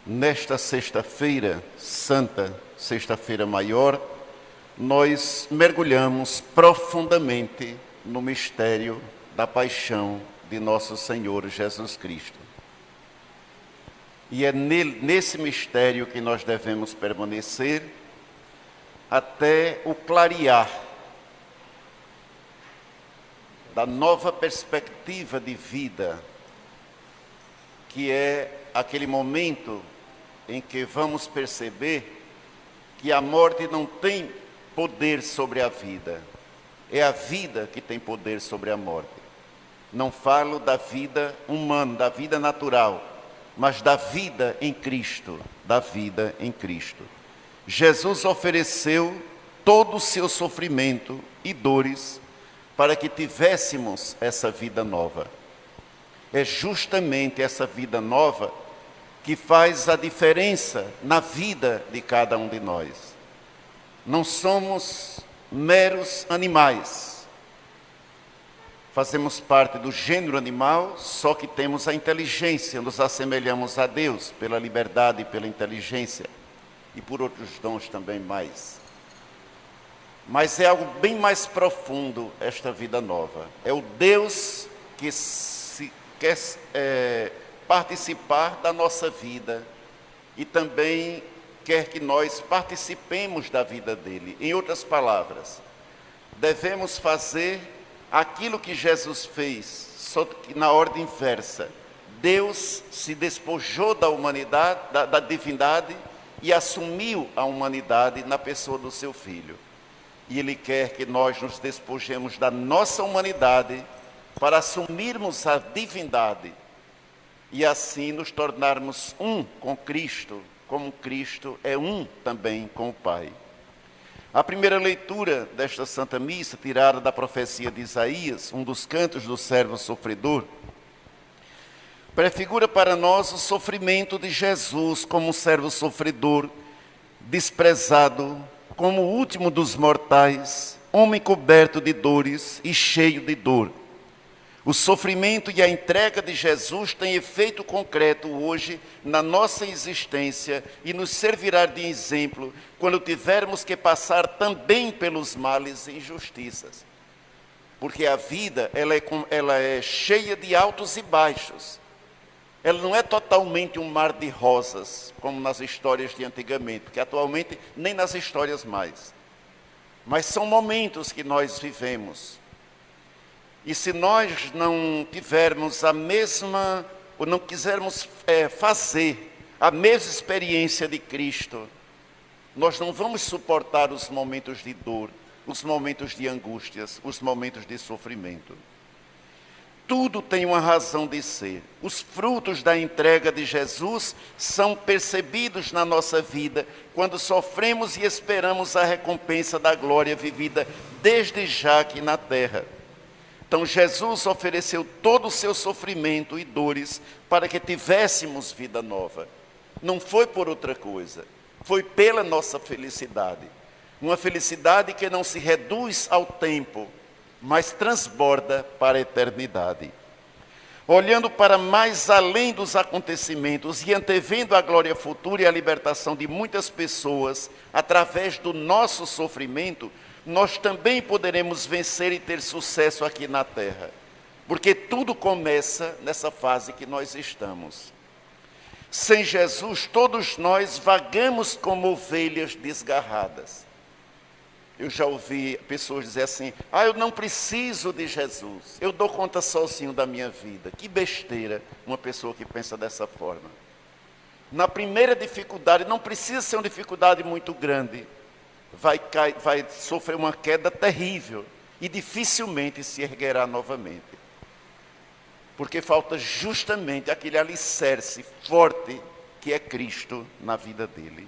Nesta sexta-feira santa, sexta-feira maior, nós mergulhamos profundamente no mistério da paixão de nosso Senhor Jesus Cristo. E é nesse mistério que nós devemos permanecer até o clarear da nova perspectiva de vida, que é aquele momento em que vamos perceber que a morte não tem poder sobre a vida. É a vida que tem poder sobre a morte. Não falo da vida humana, da vida natural, mas da vida em Cristo, da vida em Cristo. Jesus ofereceu todo o seu sofrimento e dores para que tivéssemos essa vida nova. É justamente essa vida nova que faz a diferença na vida de cada um de nós. Não somos meros animais. Fazemos parte do gênero animal, só que temos a inteligência, nos assemelhamos a Deus pela liberdade e pela inteligência, e por outros dons também mais. Mas é algo bem mais profundo esta vida nova. É o Deus que quer participar da nossa vida e também quer que nós participemos da vida dele. Em outras palavras, devemos fazer aquilo que Jesus fez, só que na ordem inversa. Deus se despojou da humanidade, da divindade, e assumiu a humanidade na pessoa do seu Filho. E Ele quer que nós nos despojemos da nossa humanidade para assumirmos a divindade e assim nos tornarmos um com Cristo, como Cristo é um também com o Pai. A primeira leitura desta Santa Missa, tirada da profecia de Isaías, um dos cantos do servo sofredor, prefigura para nós o sofrimento de Jesus como um servo sofredor, desprezado, como o último dos mortais, homem coberto de dores e cheio de dor. O sofrimento e a entrega de Jesus têm efeito concreto hoje na nossa existência e nos servirá de exemplo quando tivermos que passar também pelos males e injustiças. Porque a vida ela é cheia de altos e baixos. Ela não é totalmente um mar de rosas, como nas histórias de antigamente, porque atualmente nem nas histórias mais. Mas são momentos que nós vivemos. E se nós não tivermos a mesma, ou não quisermos fazer a mesma experiência de Cristo, nós não vamos suportar os momentos de dor, os momentos de angústias, os momentos de sofrimento. Tudo tem uma razão de ser. Os frutos da entrega de Jesus são percebidos na nossa vida quando sofremos e esperamos a recompensa da glória vivida desde já aqui na terra. Então Jesus ofereceu todo o seu sofrimento e dores para que tivéssemos vida nova. Não foi por outra coisa, foi pela nossa felicidade. Uma felicidade que não se reduz ao tempo, mas transborda para a eternidade. Olhando para mais além dos acontecimentos e antevendo a glória futura e a libertação de muitas pessoas através do nosso sofrimento, nós também poderemos vencer e ter sucesso aqui na terra. Porque tudo começa nessa fase que nós estamos. Sem Jesus, todos nós vagamos como ovelhas desgarradas. Eu já ouvi pessoas dizer assim, eu não preciso de Jesus, eu dou conta sozinho da minha vida. Que besteira uma pessoa que pensa dessa forma. Na primeira dificuldade, não precisa ser uma dificuldade muito grande, vai sofrer uma queda terrível e dificilmente se erguerá novamente. Porque falta justamente aquele alicerce forte que é Cristo na vida dele.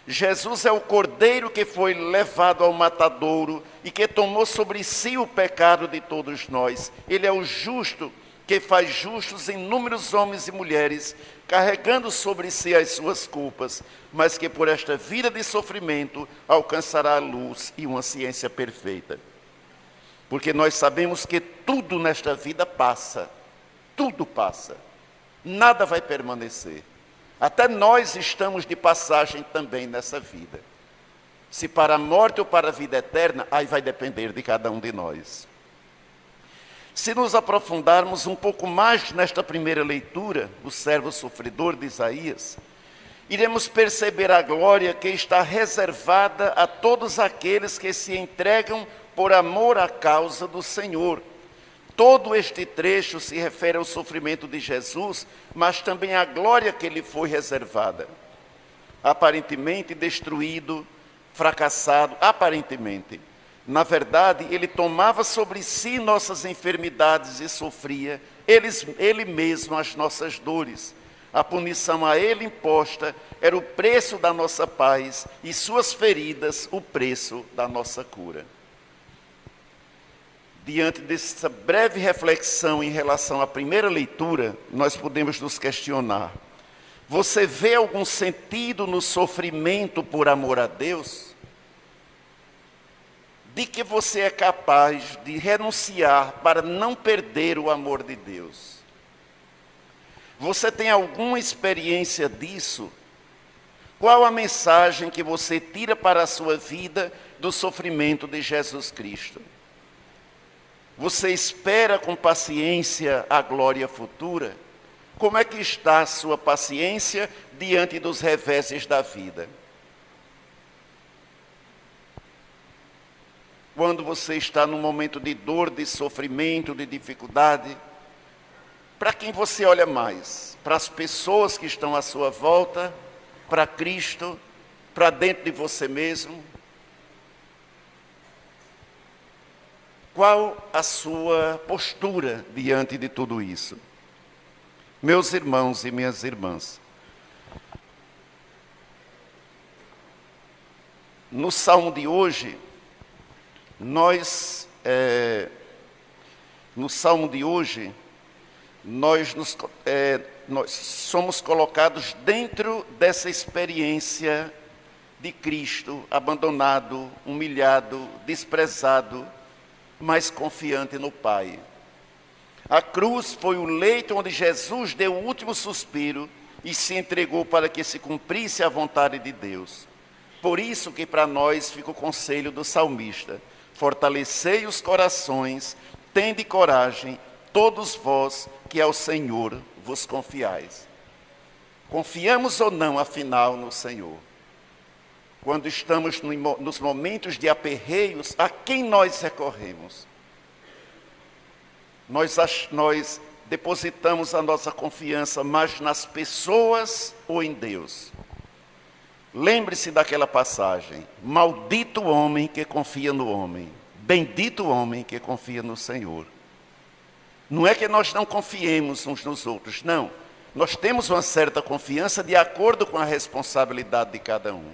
Jesus é o cordeiro que foi levado ao matadouro e que tomou sobre si o pecado de todos nós. Ele é o justo que faz justos inúmeros homens e mulheres, carregando sobre si as suas culpas, mas que por esta vida de sofrimento alcançará a luz e uma ciência perfeita. Porque nós sabemos que tudo nesta vida passa, tudo passa, nada vai permanecer. Até nós estamos de passagem também nessa vida. Se para a morte ou para a vida eterna, aí vai depender de cada um de nós. Se nos aprofundarmos um pouco mais nesta primeira leitura, o servo sofredor de Isaías, iremos perceber a glória que está reservada a todos aqueles que se entregam por amor à causa do Senhor. Todo este trecho se refere ao sofrimento de Jesus, mas também à glória que lhe foi reservada. Aparentemente destruído, fracassado, aparentemente. Na verdade, ele tomava sobre si nossas enfermidades e sofria, ele mesmo, as nossas dores. A punição a ele imposta era o preço da nossa paz e suas feridas o preço da nossa cura. Diante dessa breve reflexão em relação à primeira leitura, nós podemos nos questionar: você vê algum sentido no sofrimento por amor a Deus? De que você é capaz de renunciar para não perder o amor de Deus? Você tem alguma experiência disso? Qual a mensagem que você tira para a sua vida do sofrimento de Jesus Cristo? Você espera com paciência a glória futura? Como é que está a sua paciência diante dos reveses da vida? Quando você está num momento de dor, de sofrimento, de dificuldade, para quem você olha mais? Para as pessoas que estão à sua volta? Para Cristo? Para dentro de você mesmo? Qual a sua postura diante de tudo isso? Meus irmãos e minhas irmãs, no Salmo de hoje, nós somos colocados dentro dessa experiência de Cristo, abandonado, humilhado, desprezado, mas confiante no Pai. A cruz foi o leito onde Jesus deu o último suspiro e se entregou para que se cumprisse a vontade de Deus. Por isso que para nós fica o conselho do salmista: fortalecei os corações, tende coragem, todos vós que ao Senhor vos confiais. Confiamos ou não, afinal, no Senhor? Quando estamos nos momentos de aperreios, a quem nós recorremos? Nós depositamos a nossa confiança mais nas pessoas ou em Deus? Lembre-se daquela passagem: maldito o homem que confia no homem, bendito o homem que confia no Senhor. Não é que nós não confiemos uns nos outros, não. Nós temos uma certa confiança de acordo com a responsabilidade de cada um.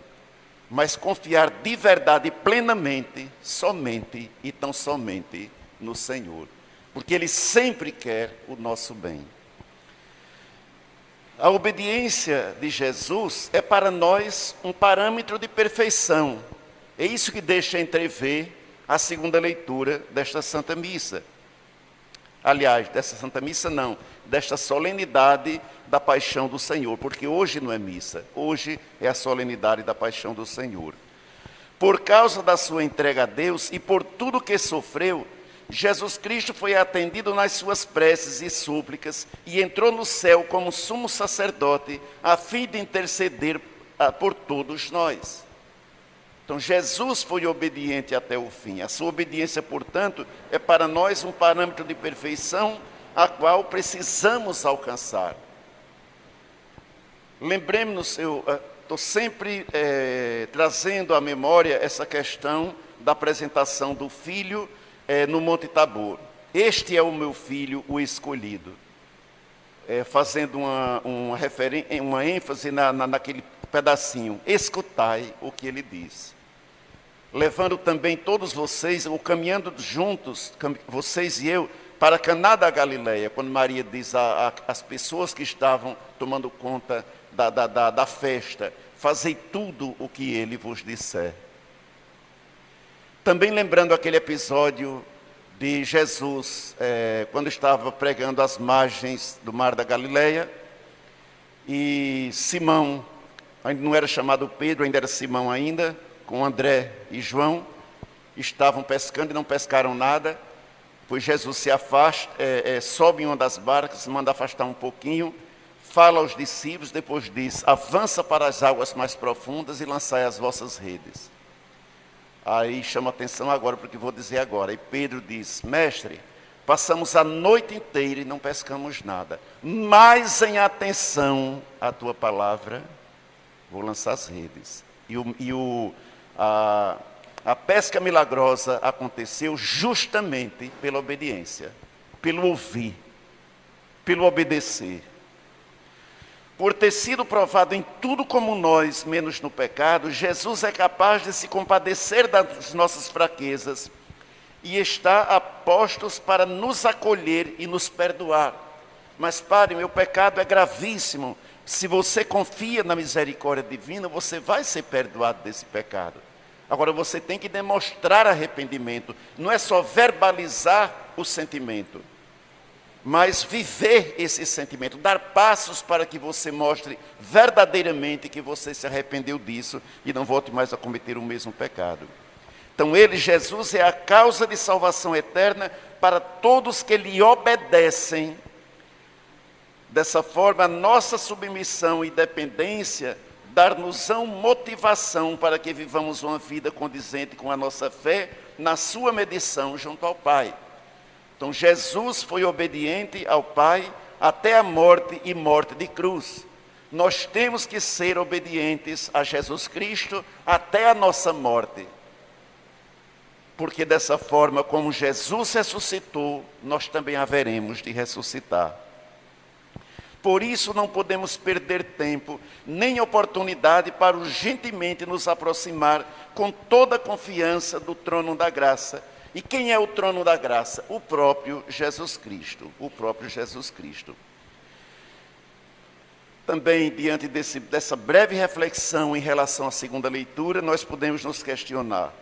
Mas confiar de verdade e plenamente, somente e tão somente no Senhor. Porque Ele sempre quer o nosso bem. A obediência de Jesus é para nós um parâmetro de perfeição. É isso que deixa entrever a segunda leitura desta Santa Missa. Aliás, dessa Santa Missa não, desta solenidade da Paixão do Senhor, porque hoje não é missa, hoje é a solenidade da Paixão do Senhor. Por causa da sua entrega a Deus e por tudo que sofreu, Jesus Cristo foi atendido nas suas preces e súplicas e entrou no céu como sumo sacerdote, a fim de interceder por todos nós. Então, Jesus foi obediente até o fim. A sua obediência, portanto, é para nós um parâmetro de perfeição a qual precisamos alcançar. Lembremos-nos, eu estou sempre trazendo à memória essa questão da apresentação do Filho no Monte Tabor. Este é o meu Filho, o escolhido. Fazendo uma ênfase naquele pedacinho: escutai o que ele diz. Levando também todos vocês, ou caminhando juntos, vocês e eu, para Caná da Galileia, quando Maria diz às pessoas que estavam tomando conta da festa: fazei tudo o que ele vos disser. Também lembrando aquele episódio de Jesus, quando estava pregando às margens do mar da Galileia, E Simão, ainda não era chamado Pedro, ainda era Simão ainda, com André e João, estavam pescando e não pescaram nada, pois Jesus se afasta, sobe em uma das barcas, manda afastar um pouquinho, fala aos discípulos, depois diz: avança para as águas mais profundas e lançai as vossas redes. Aí chama atenção agora para o que vou dizer agora. E Pedro diz: mestre, passamos a noite inteira e não pescamos nada, mas em atenção à tua palavra, vou lançar as redes. A pesca milagrosa aconteceu justamente pela obediência, pelo ouvir, pelo obedecer. Por ter sido provado em tudo como nós, menos no pecado, Jesus é capaz de se compadecer das nossas fraquezas e está a postos para nos acolher e nos perdoar. Mas pare, meu pecado é gravíssimo. Se você confia na misericórdia divina, você vai ser perdoado desse pecado. Agora você tem que demonstrar arrependimento, não é só verbalizar o sentimento, mas viver esse sentimento, dar passos para que você mostre verdadeiramente que você se arrependeu disso e não volte mais a cometer o mesmo pecado. Então ele, Jesus, é a causa de salvação eterna para todos que lhe obedecem. Dessa forma, a nossa submissão e dependência dar-nos-ão motivação para que vivamos uma vida condizente com a nossa fé na sua medição junto ao Pai. Então Jesus foi obediente ao Pai até a morte e morte de cruz. Nós temos que ser obedientes a Jesus Cristo até a nossa morte. Porque dessa forma, como Jesus ressuscitou, nós também haveremos de ressuscitar. Por isso não podemos perder tempo, nem oportunidade para urgentemente nos aproximar com toda a confiança do trono da graça. E quem é o trono da graça? O próprio Jesus Cristo. O próprio Jesus Cristo. Também, diante dessa breve reflexão em relação à segunda leitura, nós podemos nos questionar.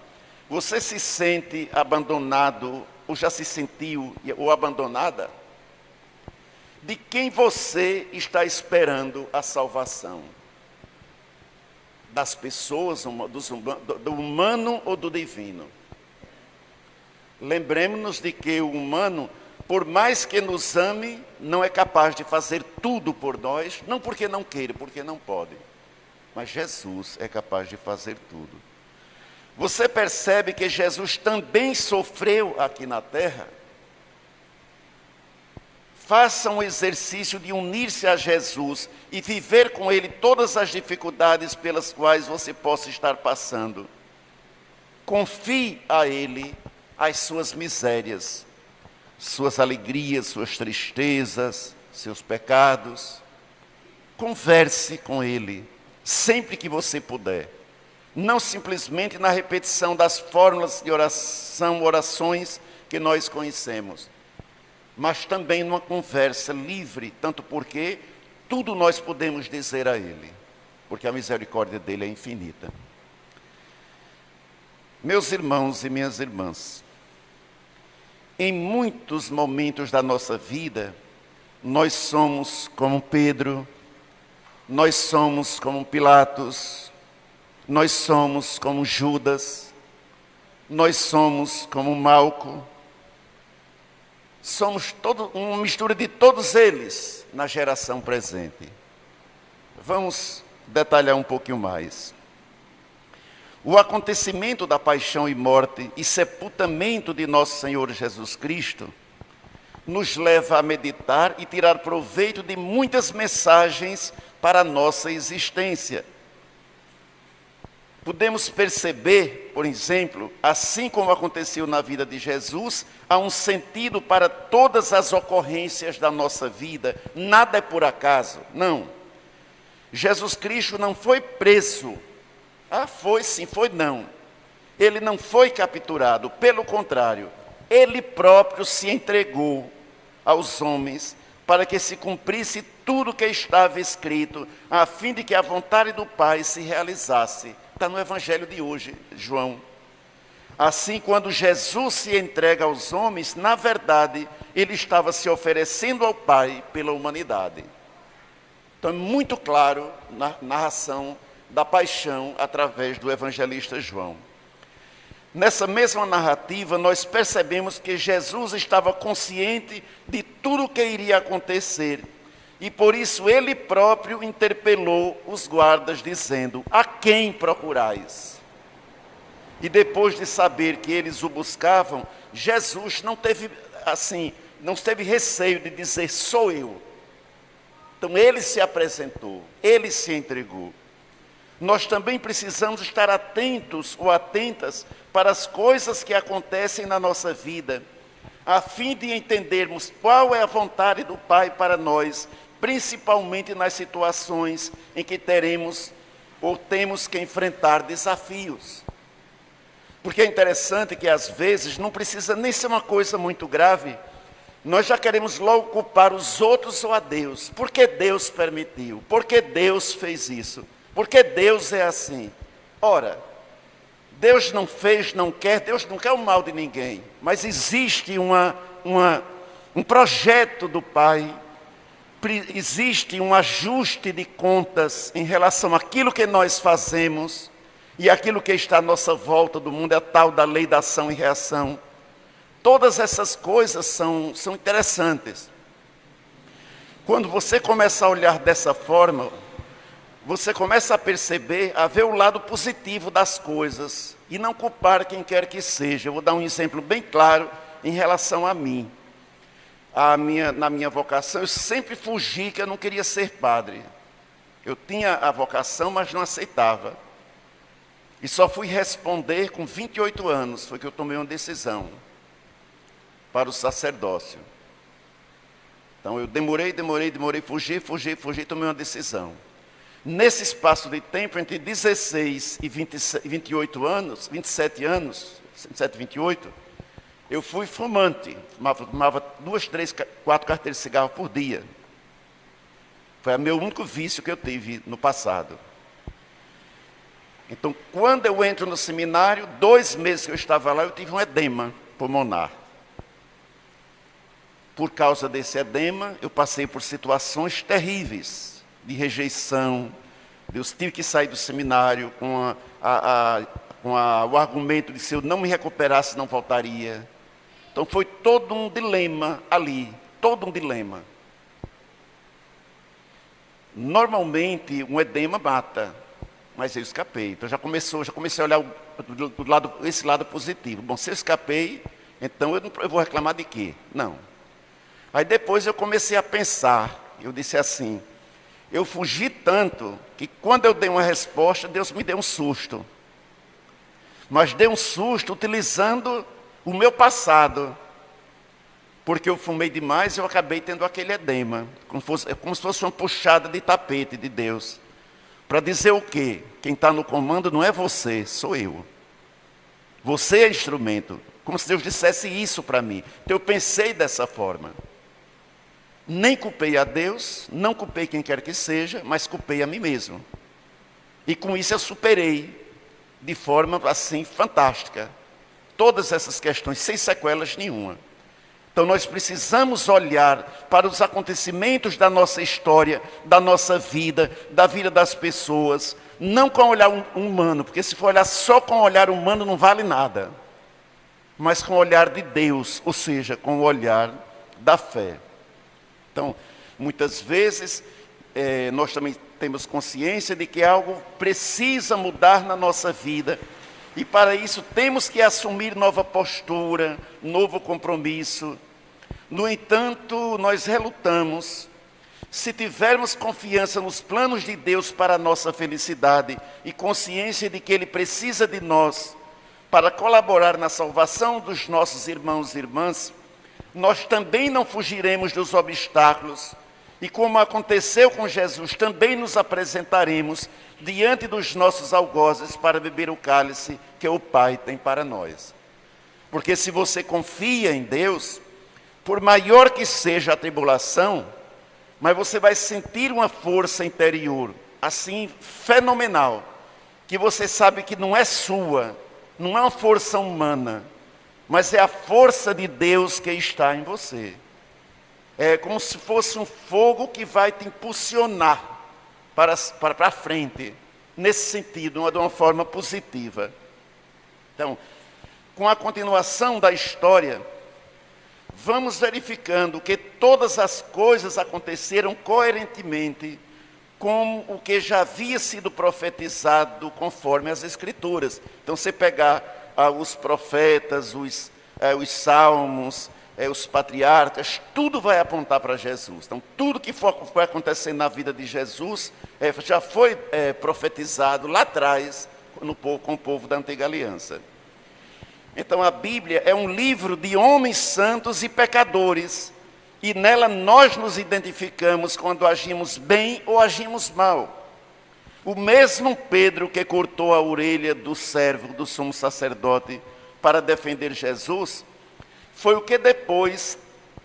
Você se sente abandonado, ou já se sentiu ou abandonada? De quem você está esperando a salvação? Das pessoas, do humano ou do divino? Lembremos-nos de que o humano, por mais que nos ame, não é capaz de fazer tudo por nós, não porque não queira, porque não pode. Mas Jesus é capaz de fazer tudo. Você percebe que Jesus também sofreu aqui na terra? Faça um exercício de unir-se a Jesus e viver com Ele todas as dificuldades pelas quais você possa estar passando. Confie a Ele as suas misérias, suas alegrias, suas tristezas, seus pecados. Converse com Ele sempre que você puder. Não simplesmente na repetição das fórmulas de oração, orações que nós conhecemos, mas também numa conversa livre, tanto porque tudo nós podemos dizer a Ele, porque a misericórdia dEle é infinita. Meus irmãos e minhas irmãs, em muitos momentos da nossa vida, nós somos como Pedro, nós somos como Pilatos, nós somos como Judas, nós somos como Malco. Somos uma mistura de todos eles na geração presente. Vamos detalhar um pouquinho mais. O acontecimento da paixão e morte e sepultamento de nosso Senhor Jesus Cristo nos leva a meditar e tirar proveito de muitas mensagens para a nossa existência. Podemos perceber, por exemplo, assim como aconteceu na vida de Jesus, há um sentido para todas as ocorrências da nossa vida. Nada é por acaso, não. Jesus Cristo não foi preso. Foi sim, foi não. Ele não foi capturado, pelo contrário, Ele próprio se entregou aos homens para que se cumprisse tudo o que estava escrito, a fim de que a vontade do Pai se realizasse. Está no Evangelho de hoje, João. Assim, quando Jesus se entrega aos homens, na verdade, Ele estava se oferecendo ao Pai pela humanidade. Então é muito claro na narração da paixão através do evangelista João. Nessa mesma narrativa, nós percebemos que Jesus estava consciente de tudo o que iria acontecer. E por isso ele próprio interpelou os guardas, dizendo: a quem procurais? E depois de saber que eles o buscavam, Jesus não teve receio de dizer: sou eu. Então ele se apresentou, ele se entregou. Nós também precisamos estar atentos ou atentas para as coisas que acontecem na nossa vida, a fim de entendermos qual é a vontade do Pai para nós, principalmente nas situações em que teremos ou temos que enfrentar desafios. Porque é interessante que às vezes não precisa nem ser uma coisa muito grave, nós já queremos logo culpar os outros ou a Deus. Por que Deus permitiu? Por que Deus fez isso? Porque Deus é assim. Ora, Deus não fez, não quer, Deus não quer o mal de ninguém. Mas existe um projeto do Pai, existe um ajuste de contas em relação àquilo que nós fazemos e aquilo que está à nossa volta do mundo, é a tal da lei da ação e reação. Todas essas coisas são interessantes. Quando você começa a olhar dessa forma, você começa a perceber, a ver o lado positivo das coisas e não culpar quem quer que seja. Eu vou dar um exemplo bem claro em relação a mim. Na minha vocação, eu sempre fugi que eu não queria ser padre. Eu tinha a vocação, mas não aceitava. E só fui responder com 28 anos, foi que eu tomei uma decisão para o sacerdócio. Então eu demorei, fugi, tomei uma decisão. Nesse espaço de tempo, entre 16 e 28 anos, 27 anos, 27, 28, eu fui fumante, fumava 2, 3, 4 carteiras de cigarro por dia. Foi o meu único vício que eu tive no passado. Então, quando eu entro no seminário, 2 meses que eu estava lá, eu tive um edema pulmonar. Por causa desse edema, eu passei por situações terríveis de rejeição. Eu tive que sair do seminário com o argumento de se eu não me recuperasse, não voltaria. Então foi todo um dilema ali, todo um dilema. Normalmente um edema mata, mas eu escapei. Então já comecei a olhar esse lado positivo. Bom, se eu escapei, então eu vou reclamar de quê? Não. Aí depois eu comecei a pensar, eu disse assim: eu fugi tanto que quando eu dei uma resposta, Deus me deu um susto. Mas deu um susto utilizando o meu passado. Porque eu fumei demais e eu acabei tendo aquele edema. Como se fosse uma puxada de tapete de Deus. Para dizer o quê? Quem está no comando não é você, sou eu. Você é instrumento. Como se Deus dissesse isso para mim. Então eu pensei dessa forma. Nem culpei a Deus, não culpei quem quer que seja, mas culpei a mim mesmo. E com isso eu superei de forma assim fantástica todas essas questões, sem sequelas nenhuma. Então nós precisamos olhar para os acontecimentos da nossa história, da nossa vida, da vida das pessoas, não com o olhar humano, porque se for olhar só com o olhar humano não vale nada, mas com o olhar de Deus, ou seja, com o olhar da fé. Então, muitas vezes, nós também temos consciência de que algo precisa mudar na nossa vida. E para isso temos que assumir nova postura, novo compromisso. No entanto, nós relutamos. Se tivermos confiança nos planos de Deus para a nossa felicidade e consciência de que Ele precisa de nós para colaborar na salvação dos nossos irmãos e irmãs, nós também não fugiremos dos obstáculos e, como aconteceu com Jesus, também nos apresentaremos diante dos nossos algozes para beber o cálice que o Pai tem para nós. Porque se você confia em Deus, por maior que seja a tribulação, mas você vai sentir uma força interior, assim, fenomenal, que você sabe que não é sua, não é uma força humana, mas é a força de Deus que está em você. É como se fosse um fogo que vai te impulsionar para frente, nesse sentido, de uma forma positiva. Então, com a continuação da história, vamos verificando que todas as coisas aconteceram coerentemente como o que já havia sido profetizado conforme as Escrituras. Então, você pegar os profetas, os salmos, os patriarcas, tudo vai apontar para Jesus. Então, tudo que foi acontecendo na vida de Jesus já foi profetizado lá atrás com o povo da Antiga Aliança. Então, a Bíblia é um livro de homens santos e pecadores, e nela nós nos identificamos quando agimos bem ou agimos mal. O mesmo Pedro que cortou a orelha do servo do sumo sacerdote para defender Jesus, foi o que depois,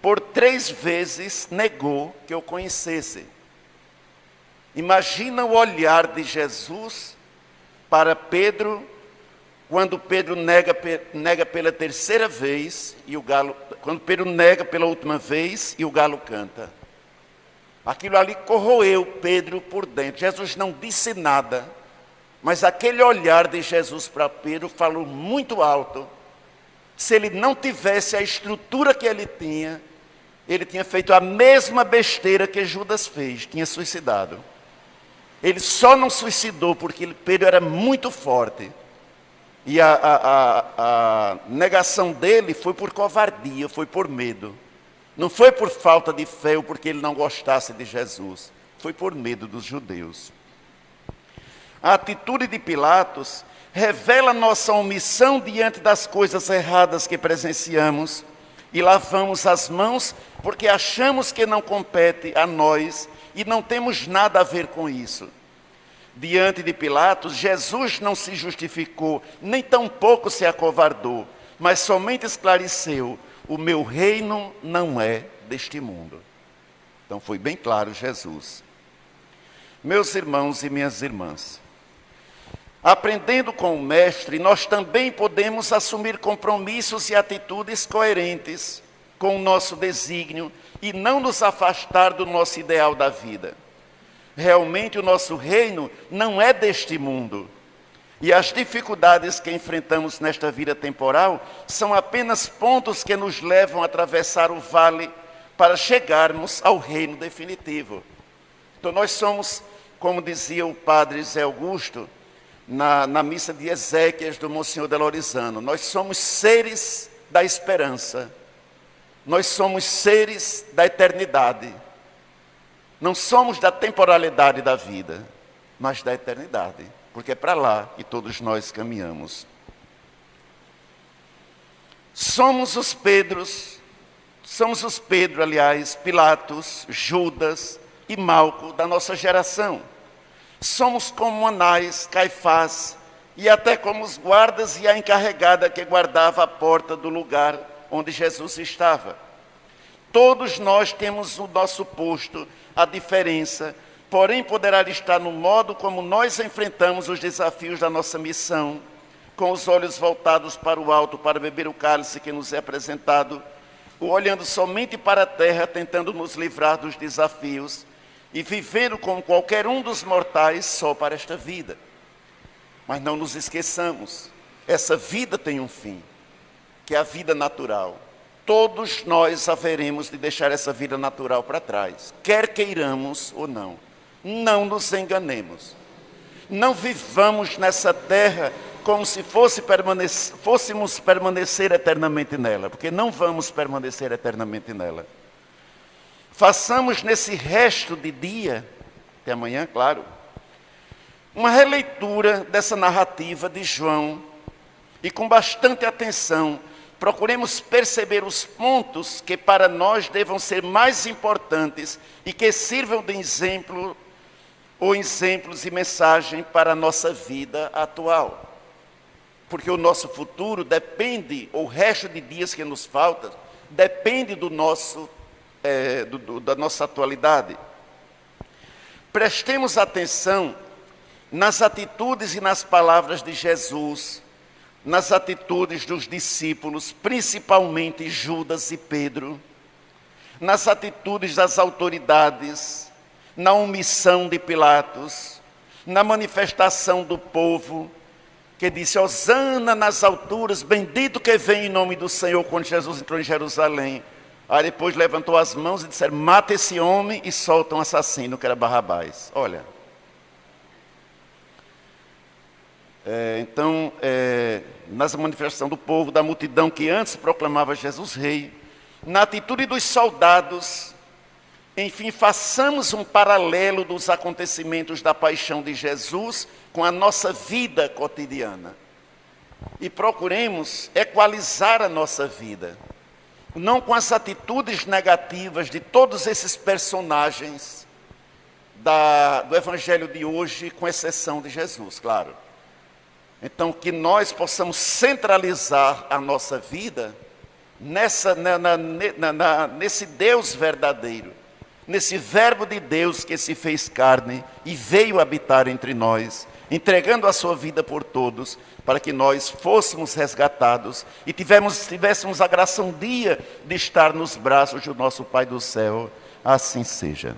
por 3 vezes, negou que eu conhecesse. Imagina o olhar de Jesus para Pedro, quando Pedro nega pela 3ª vez, quando Pedro nega pela última vez e o galo canta. Aquilo ali corroeu Pedro por dentro. Jesus não disse nada, mas aquele olhar de Jesus para Pedro falou muito alto. Se ele não tivesse a estrutura que ele tinha feito a mesma besteira que Judas fez, tinha suicidado. Ele só não suicidou porque Pedro era muito forte. E a negação dele foi por covardia, foi por medo. Não foi por falta de fé ou porque ele não gostasse de Jesus. Foi por medo dos judeus. A atitude de Pilatos revela nossa omissão diante das coisas erradas que presenciamos e lavamos as mãos porque achamos que não compete a nós e não temos nada a ver com isso. Diante de Pilatos, Jesus não se justificou, nem tampouco se acovardou, mas somente esclareceu: o meu reino não é deste mundo. Então foi bem claro Jesus. Meus irmãos e minhas irmãs, aprendendo com o Mestre, nós também podemos assumir compromissos e atitudes coerentes com o nosso desígnio e não nos afastar do nosso ideal da vida. Realmente o nosso reino não é deste mundo. E as dificuldades que enfrentamos nesta vida temporal são apenas pontos que nos levam a atravessar o vale para chegarmos ao reino definitivo. Então nós somos, como dizia o padre Zé Augusto, na missa de Ezequias do Monsenhor de Lorizano, nós somos seres da esperança, nós somos seres da eternidade. Não somos da temporalidade da vida, mas da eternidade, porque é para lá que todos nós caminhamos. Somos os Pedro, Pilatos, Judas e Malco da nossa geração. Somos como Anás, Caifás e até como os guardas e a encarregada que guardava a porta do lugar onde Jesus estava. Todos nós temos o nosso posto, a diferença, porém poderá estar no modo como nós enfrentamos os desafios da nossa missão, com os olhos voltados para o alto, para beber o cálice que nos é apresentado, ou olhando somente para a terra, tentando nos livrar dos desafios, e vivendo como qualquer um dos mortais só para esta vida. Mas não nos esqueçamos, essa vida tem um fim, que é a vida natural. Todos nós haveremos de deixar essa vida natural para trás, quer queiramos ou não. Não nos enganemos. Não vivamos nessa terra como se fôssemos permanecer eternamente nela, porque não vamos permanecer eternamente nela. Façamos nesse resto de dia, até amanhã, claro, uma releitura dessa narrativa de João e com bastante atenção, procuremos perceber os pontos que para nós devam ser mais importantes e que sirvam de exemplo ou exemplos e mensagem para a nossa vida atual. Porque o nosso futuro depende, ou o resto de dias que nos falta, depende da nossa atualidade. Prestemos atenção nas atitudes e nas palavras de Jesus, nas atitudes dos discípulos, principalmente Judas e Pedro, nas atitudes das autoridades, na omissão de Pilatos, na manifestação do povo, que disse: Hosana nas alturas, bendito que vem em nome do Senhor, quando Jesus entrou em Jerusalém. Aí depois levantou as mãos e disseram: mata esse homem, e solta um assassino, que era Barrabás. Olha, nessa manifestação do povo, da multidão que antes proclamava Jesus rei, na atitude dos soldados, enfim, façamos um paralelo dos acontecimentos da paixão de Jesus com a nossa vida cotidiana. E procuremos equalizar a nossa vida, não com as atitudes negativas de todos esses personagens do Evangelho de hoje, com exceção de Jesus, claro. Então, que nós possamos centralizar a nossa vida nesse Deus verdadeiro, nesse Verbo de Deus que se fez carne e veio habitar entre nós, entregando a sua vida por todos, para que nós fôssemos resgatados e tivéssemos a graça um dia de estar nos braços do nosso Pai do céu. Assim seja.